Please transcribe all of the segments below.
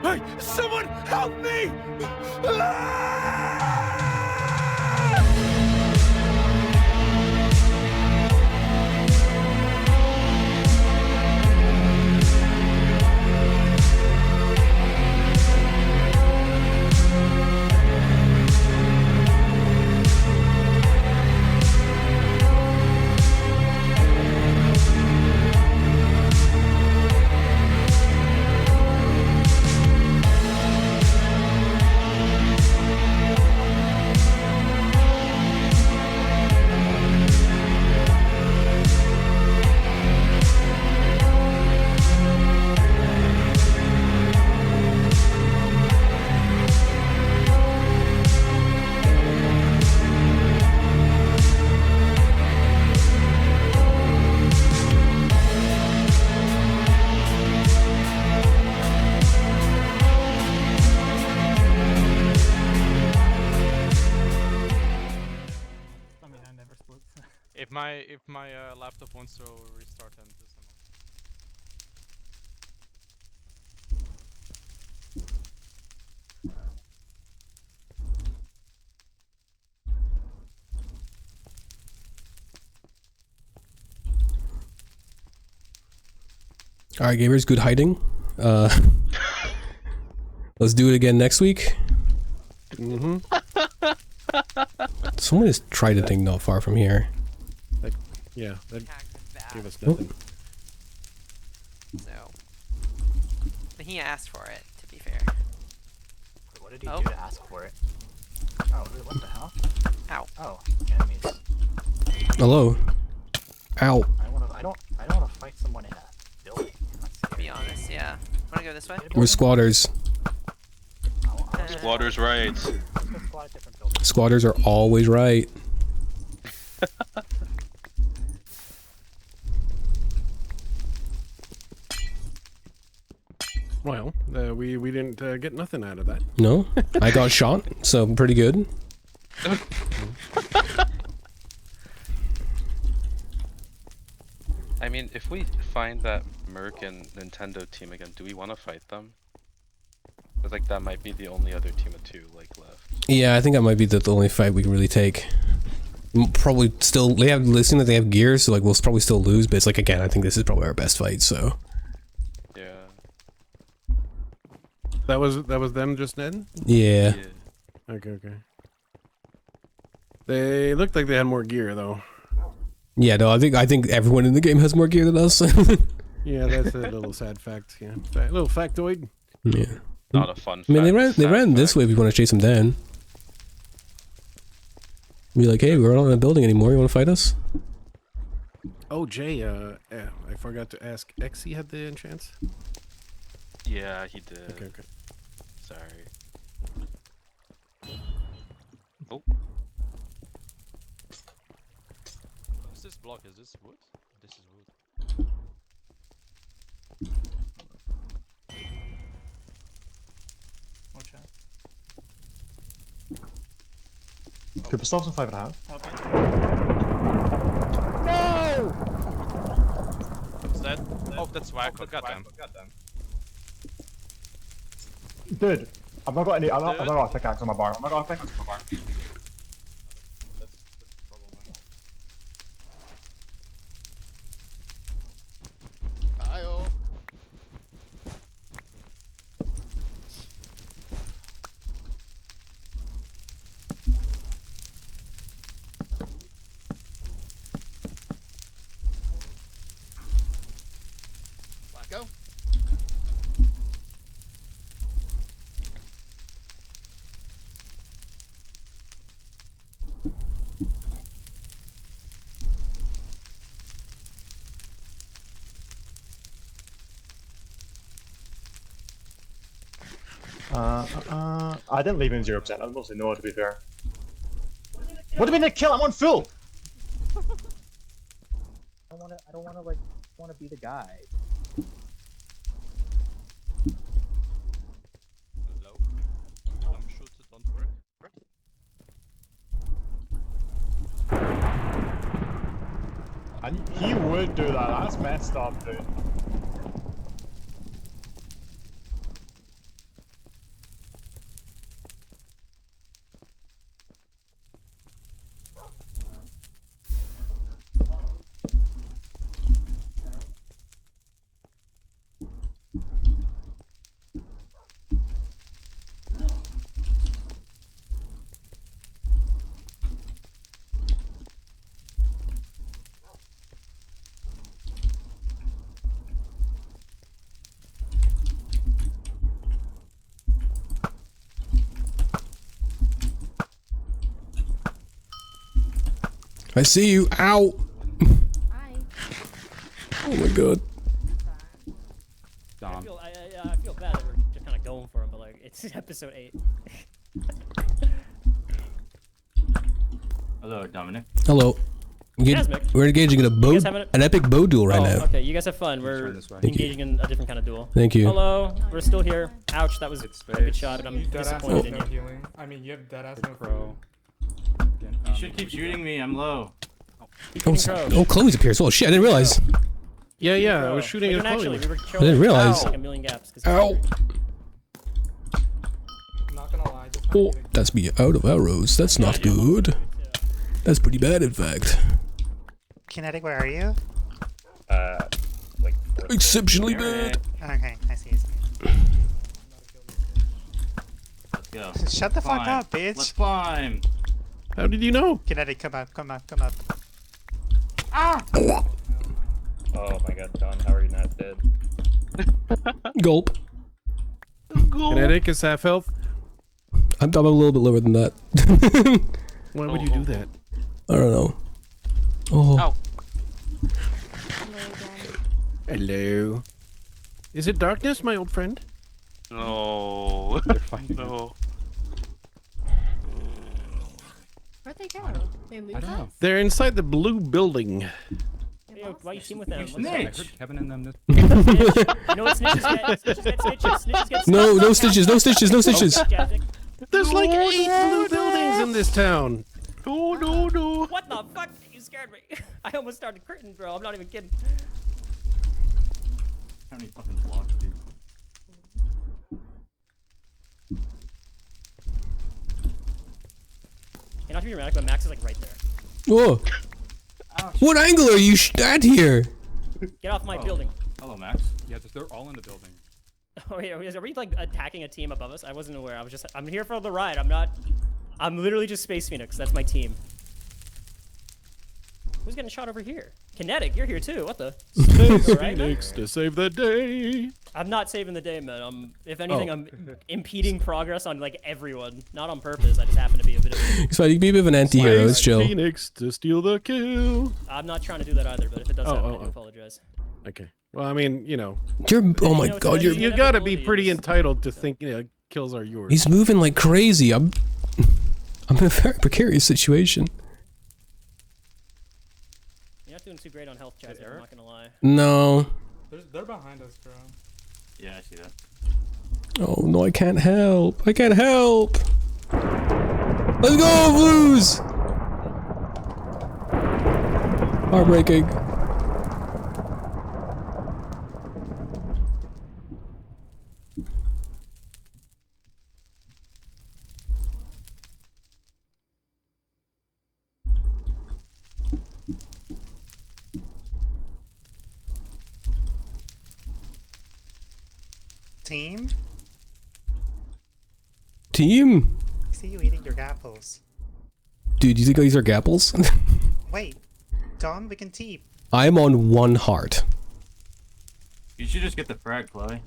Hey, someone help me! Ah! If my laptop wants to restart and do some. Alright, gamers, good hiding. Let's do it again next week. Someone has tried a thing not far from here. Yeah, that gave us nothing. So, but he asked for it, to be fair. What did he do to ask for it? Oh, what the hell? Ow. Oh, enemies. Hello. Ow. I don't wanna fight someone in a building. To be honest, yeah. Wanna go this way? We're squatters. Squatters' rights. Squatters are always right. Well, we didn't get nothing out of that. No? I got shot, so pretty good. I mean, if we find that Merc and Nintendo team again, do we want to fight them? Cause like that might be the only other team of two like left. Yeah, I think that might be the only fight we can really take. Probably still, they have listening that they have gear, so like we'll probably still lose, but it's like again, I think this is probably our best fight, so. Yeah. That was them just then? Yeah. Okay. They looked like they had more gear though. Yeah, no, I think everyone in the game has more gear than us. Yeah, that's a little sad fact. Yeah, a little factoid. Yeah. Not a fun. I mean, fact, they ran this fact. way if you want to chase them down. Be like, hey, we're not in a building anymore. You want to fight us? Oh, Jay, I forgot to ask. Xe had the enchants? Yeah, he did. Okay. Sorry. Oh. What's this block? Is this wood? This is wood. Watch out. Cooper stops on 5.5. No! What's that? Oh, that's why I got them. Dude, I've not got any. I've not got a pickaxe on my bar. I've not got a pickaxe on my bar. Go. I didn't leave him 0%. I was mostly no, to be fair. What do you mean they kill? I'm on full. I don't wanna be the guy. Hello. I'm sure it don't work. And he would do that. That's messed up, dude. I see you. Ow. Hi. Oh my god. I feel bad that we're just kind of going for him, but like it's episode 8. Hello, Dominic. Hello. Jasmine. We're engaging in a bow, You guys having an epic bow duel right now. Okay, you guys have fun. We're engaging in a different kind of duel. Thank you. Hello, we're still here. Ouch, that was a good shot, but I'm disappointed in you. Healing. I mean, you have dead ass no pro. You should keep shooting me. I'm low. Oh, Chloe's up here as well. Shit, I didn't realize. Yeah, I was shooting at Chloe. We were I didn't realize. like a million gaps. Ow. I'm not gonna lie. Just Oh, that's me out of arrows. That's not good. That's pretty bad, in fact. Kinetic, where are you? Like. Exceptionally bad. Okay, I see. Let's go. Shut the fuck up, bitch. Let's climb. How did you know? Kinetic, come up. Ah! Oh my god, Don, how are you not dead? Gulp. Kinetic is half health. I'm a little bit lower than that. Why would you do that? I don't know. Oh. Hello. Is it darkness, my old friend? No. No. Where'd they go? They moved I don't know. They're inside the blue building. Hey, why you team with them? I heard Kevin and them. You know what snitches get? Snitches get stitches. Snitches get No stitches, no stitches, no stitches. There's like 8 blue buildings in this town. No. What the fuck? You scared me. I almost started critting, bro. I'm not even kidding. How many fucking blocks, dude? You're not to be dramatic, but Max is like right there. Whoa. What angle are you at here? Get off my building. Hello, Max. Yeah, they're all in the building. Oh yeah, are we like attacking a team above us? I wasn't aware. I'm here for the ride. I'm literally just Space Phoenix. That's my team. Who's getting shot over here? Kinetic, you're here too. What the? Space Right? Phoenix to save the day. I'm not saving the day, man. If anything, I'm impeding progress on like everyone. Not on purpose. I just happen to be a bit of It's fine, you can be a bit of an anti-hero, it's chill. Phoenix to steal the kill. I'm not trying to do that either, but if it does happen, I do apologize. Okay. Well, I mean, you know. Oh my god, You gotta be pretty entitled to think, kills are yours. He's moving like crazy. I'm in a very precarious situation. You're not doing too great on health, Chaz. I'm not gonna lie. No. They're behind us, bro. Yeah, I see that. Oh no, I can't help. I can't help. Let's go, Blues! Heartbreaking. Team? Team? I see you eating your apples. Dude, you think these are gapples? Wait, Dom, we can team. I'm on 1 heart. You should just get the frag, Chloe.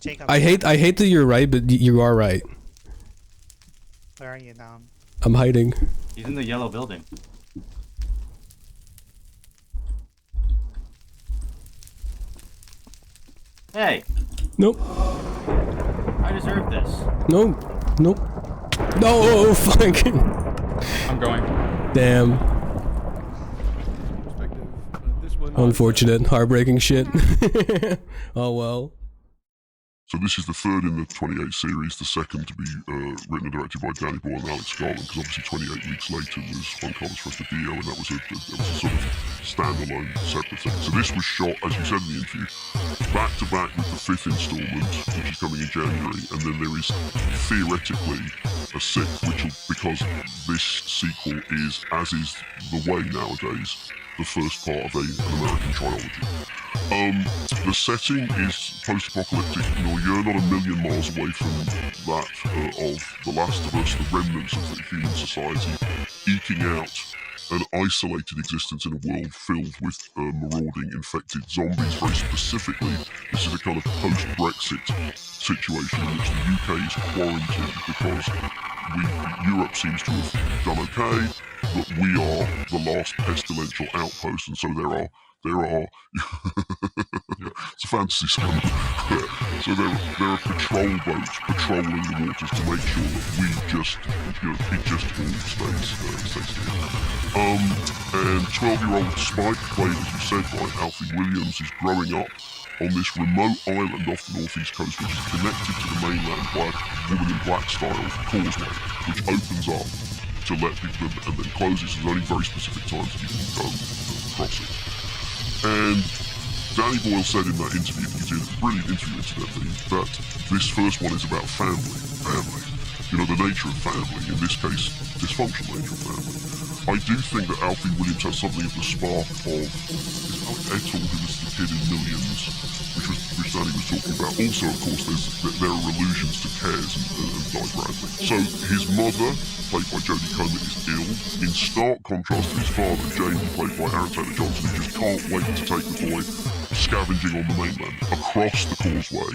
Jacob. I hate that you're right, but you are right. Where are you, Dom? I'm hiding. He's in the yellow building. Hey! Nope. I deserve this. Nope. Nope. No, fuck. I'm going. Damn. Unfortunate, heartbreaking shit. Oh well. So this is the third in the 28 series, the second to be written and directed by Danny Boyle and Alex Garland, because obviously 28 weeks later was Juan Carlos Fresnadillo, and that was a sort of standalone separate thing. So this was shot, as you said in the interview, back to back with the 5th installment, which is coming in January, and then there is theoretically a 6th, which will, because this sequel is, as is the way nowadays, the first part of an American trilogy. The setting is post-apocalyptic. You're not a million miles away from that of The Last of Us, the remnants of the human society, eking out an isolated existence in a world filled with marauding infected zombies. Very specifically, this is a kind of post-Brexit situation in which the UK is quarantined because Europe seems to have done okay. that we are the last pestilential outpost, and so there are it's a fantasy song. So there are patrol boats patrolling the waters to make sure that we just, it just all stays here. And 12-year-old Spike, played, as you said, by Alfie Williams, is growing up on this remote island off the northeast coast, which is connected to the mainland by a woman in black style causeway, which opens up to let people in and then closes. There's only very specific times that you can go across it. And Danny Boyle said in that interview, he did a brilliant interview incidentally, that this first one is about family. You know, the nature of family, in this case, dysfunctional nature of family. I do think that Alfie Williams has something of the spark of Ethel, who was the kid in Millions, which Danny was talking about. Also, of course, there are allusions to Cares and Di Bradley. So his mother, played by Jodie Comer, is ill, in stark contrast to his father, Jamie, played by Aaron Taylor Johnson, who just can't wait to take the boy scavenging on the mainland. Across the causeway,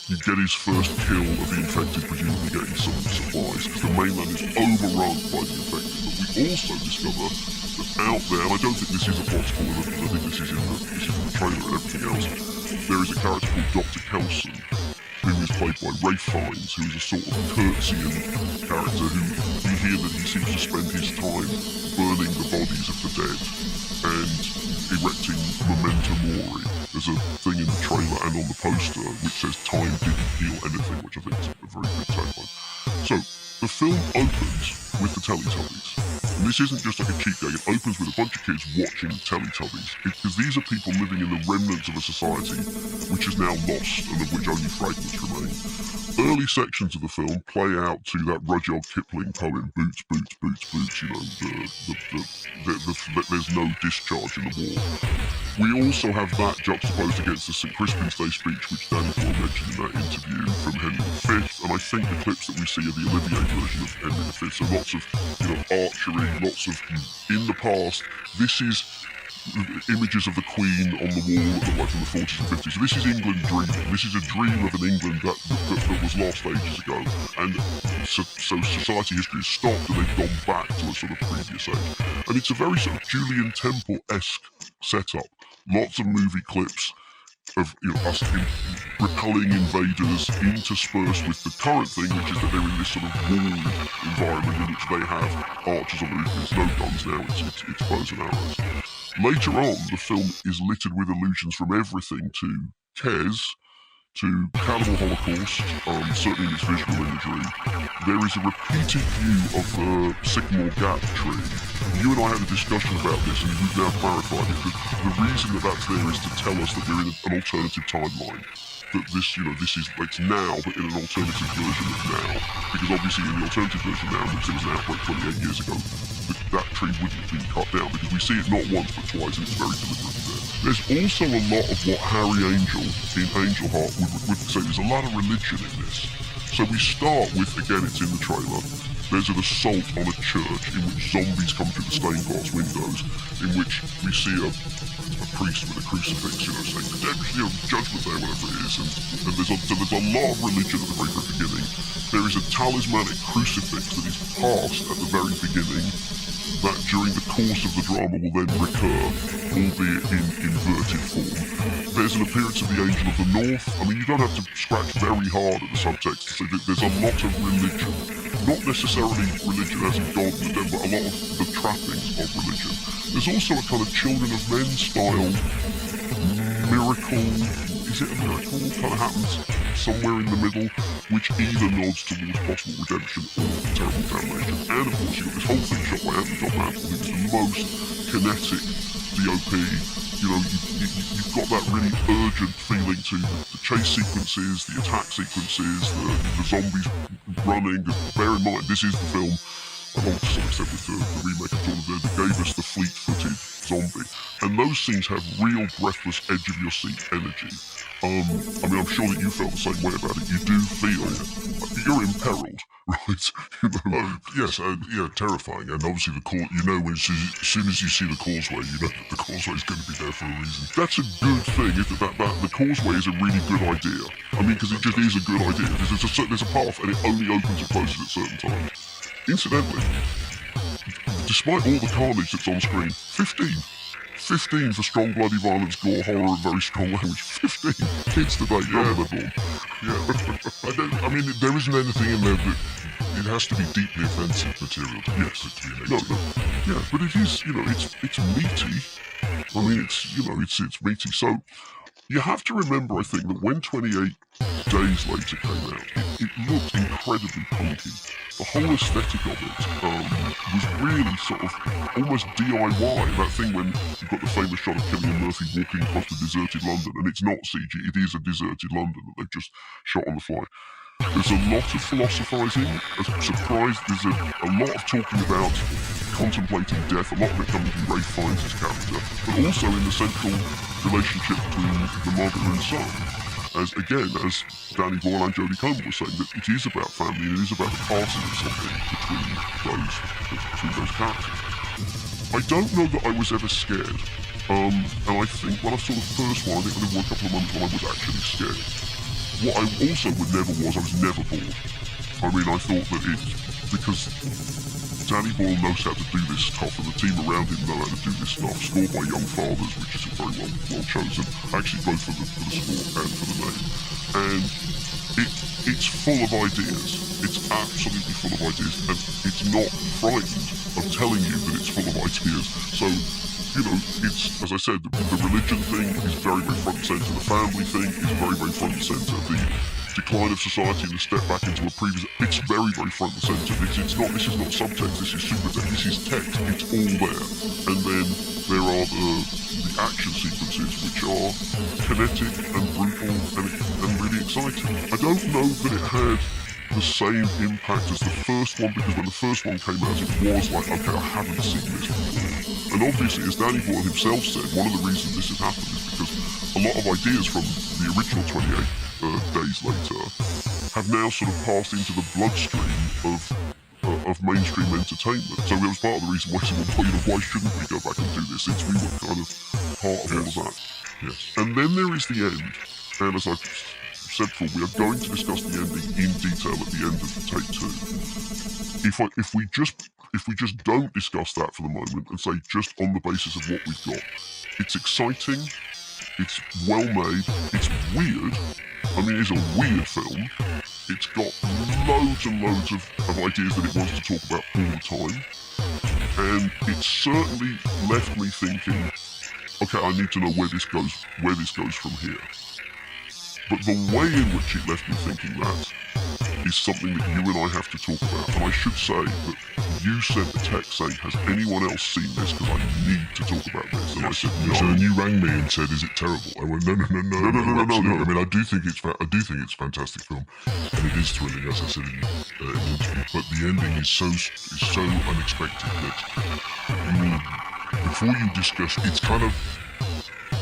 you get his first kill of the infected, presumably getting some supplies, because the mainland is overrun by the infected. But we also discover that out there, and I don't think this is a plot spoiler, because I think this is in the trailer and everything else, there is a character called Dr. Kelson, who is played by Ralph Fiennes, who is a sort of Kurtzian character who you hear that he seems to spend his time burning the bodies of the dead and erecting memento mori. There's a thing in the trailer and on the poster which says time didn't heal anything, which I think is a very good tagline. So, the film opens with the Teletubbies. And this isn't just like a cheap gag, it opens with a bunch of kids watching Teletubbies. Because these are people living in the remnants of a society which is now lost and of which only fragments remain. Early sections of the film play out to that Rudyard Kipling poem, Boots, Boots, Boots, Boots, you know, there's no discharge in the war. We also have that juxtaposed against the St. Crispin's Day speech, which Danny Boyle mentioned in that interview from Henry V, and I think the clips that we see are the Olivier version of Henry V, so lots of, you know, archery, lots of, in the past, this is images of the Queen on the wall that look like from the 40s and 50s. So this is England dreaming. This is a dream of an England that was lost ages ago. And so society history has stopped and they've gone back to a sort of previous age. And it's a very sort of Julian Temple-esque setup. Lots of movie clips of, you know, us repelling invaders interspersed with the current thing, which is that they're in this sort of walled environment in which they have archers on the roof. There's no guns now, it's bows and arrows. Later on, the film is littered with allusions from everything to Kes, to Cannibal Holocaust, certainly in its visual imagery. There is a repeated view of the Sycamore Gap tree. You and I had a discussion about this, and we've now clarified it. The reason that that's there is to tell us that we're in an alternative timeline. That this, you know, this is, it's now, but in an alternative version of now. Because obviously in the alternative version now, which there was an outbreak 28 years ago, that tree wouldn't have been cut down, because we see it not once but twice, and it's very deliberately there. There's also a lot of what Harry Angel in Angel Heart would say, there's a lot of religion in this. So we start with, again, it's in the trailer, there's an assault on a church in which zombies come through the stained glass windows, in which we see a priest with a crucifix, you know, saying, you know, judgment day, whatever it is, and there's a lot of religion at the very, very beginning. There is a talismanic crucifix that is passed at the very beginning, that during the course of the drama will then recur, albeit in inverted form. There's an appearance of the Angel of the North. I mean, you don't have to scratch very hard at the subtext to say that there's a lot of religion. Not necessarily religion as in God and the devil, but a lot of the trappings of religion. There's also a kind of Children of Men style miracle, is it a miracle, kind of happens somewhere in the middle, which either nods towards possible redemption or terrible damnation. And of course you've got this whole thing shot by Anthony John Mantle, who's the most kinetic DOP. You know, you've got that really urgent feeling to the chase sequences, the attack sequences, the zombies running. Bear in mind, this is the film, along to some extent with the remake of Dawn of the Dead, that gave us the fleet-footed zombie. And those scenes have real breathless edge-of-your-seat energy. I mean, I'm sure that you felt the same way about it. You do feel you're imperiled, right? You know, yes, yeah, terrifying. And obviously you know, as soon as you see the causeway, you know that the causeway is going to be there for a reason. That's a good thing, isn't it? That the causeway is a really good idea. I mean, because it just is a good idea. There's a path, and it only opens and closes at certain times. Incidentally, the despite all the carnage that's on screen, 15. 15 for strong, bloody violence, gore, horror, and very strong language. 15 kids today, yeah, they're born. Yeah. I mean, there isn't anything in there that it has to be deeply offensive material to be No, yeah, but it is, it's meaty. I mean, it's meaty. So you have to remember, I think, that when 28 Days Later came out, it looked incredibly punky. The whole aesthetic of it was really sort of almost DIY. That thing when you've got the famous shot of Cillian Murphy walking across the deserted London, and it's not CG, it is a deserted London that they've just shot on the fly. There's a lot of philosophising, there's a lot of talking about contemplating death, a lot of it coming from Ray Fiennes' character, but also in the central relationship between the mother and son. As Danny Boyle and Jodie Comer were saying, that it is about family and it is about the passing of something between those characters. I don't know that I was ever scared, and I think when I saw the first one, I think there were a couple of moments when I was actually scared. What I also would never was, I was never bored. I mean, I thought that because Danny Boyle knows how to do this stuff, and the team around him know how to do this stuff, scored by young fathers, which is very well chosen, actually both for the score and for the name. And it's full of ideas. It's absolutely full of ideas, and it's not frightened of telling you that it's full of ideas. So, it's, as I said, the religion thing is very, very front and centre. The family thing is very, very front and centre. The decline of society and the step back into a previous, it's very, very front and centre. This is not subtext, this is supertext, this is text, it's all there. And then there are the action sequences which are kinetic and brutal and really exciting. I don't know that it had the same impact as the first one, because when the first one came out, it was like, okay, I haven't seen this before. And obviously, as Danny Boyle himself said, one of the reasons this has happened is because a lot of ideas from the original 28 Days Later have now sort of passed into the bloodstream of mainstream entertainment. So it was part of the reason why someone thought, why shouldn't we go back and do this, since we were kind of part of all of that. Yes. And then there is the end, and as I've said before, we are going to discuss the ending in detail at the end of take 2. If we just don't discuss that for the moment and say just on the basis of what we've got, it's exciting, it's well made, it's weird. I mean, it's a weird film. It's got loads and loads of ideas that it wants to talk about all the time, and it certainly left me thinking, okay, I need to know where this goes from here. But the way in which it left me thinking that is something that you and I have to talk about. And I should say that you sent a text saying, has anyone else seen this? Because I need to talk about this. And I said, no. So then you rang me and said, is it terrible? I went, no. I mean, I do think it's a fantastic film, and it is thrilling, as I said in the interview. But the ending is so unexpected that before you discuss, it's kind of.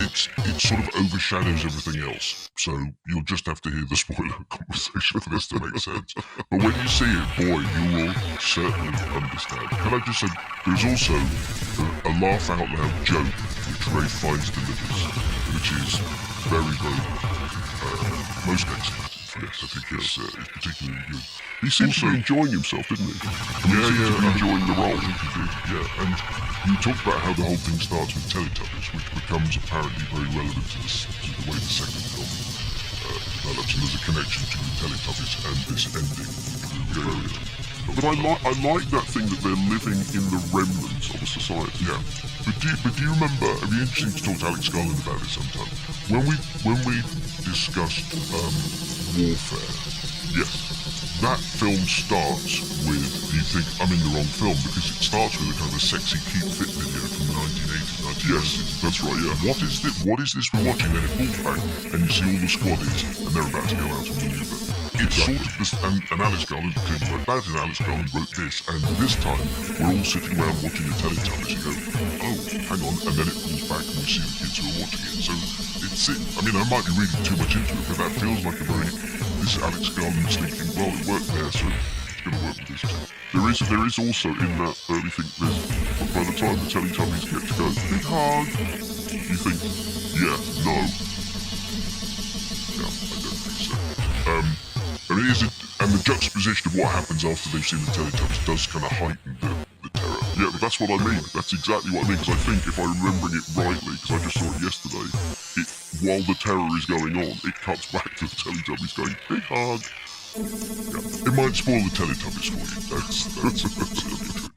It sort of overshadows everything else, so you'll just have to hear the spoiler conversation for this to make sense. But when you see it, boy, you will certainly understand. Can I just say, there's also a laugh out loud joke which Ray Fiennes delivers, which is very, very most excellent. Yes, I think it's particularly good. He seems to be enjoying himself, didn't he? Enjoying the role. I think he did, yeah. And you talked about how the whole thing starts with Teletubbies, which becomes apparently very relevant to the way the second film develops, and there's a connection between Teletubbies and this ending. But I like that thing that they're living in the remnants of a society. Yeah. But do you remember? It'd be interesting to talk to Alex Garland about it sometime. When we discussed Warfare, yes, that film starts with, you think, I'm in the wrong film, because it starts with a kind of a sexy Keep Fit video from the 1980s. Yes, that's right, yeah. What is this we're watching? Then it pulls back, and you see all the squaddies, and they're about to go out and maneuver. It's sort of this, and Alex Garland clearly wrote that, and Alex Garland wrote this, and this time, we're all sitting around watching the Teletubbies, and you go, oh, hang on, and then it pulls back, and we see the kids who are watching it. So, I mean, I might be reading too much into it, but that feels like this Alex Garland's thinking, well, it worked there, so it's going to work with this too. There is also in that early thing, by the time the Teletubbies get to go, big hug, you think, yeah, no. Yeah, I don't think so. I mean, and the juxtaposition of what happens after they've seen the Teletubbies does kind of heighten the terror. Yeah, but that's what I mean. That's exactly what I mean, because I think if I'm remembering it rightly, because I just saw it yesterday, while the terror is going on, it cuts back to the Teletubbies going, big hug. Yeah, it might spoil the Teletubbies for you. That's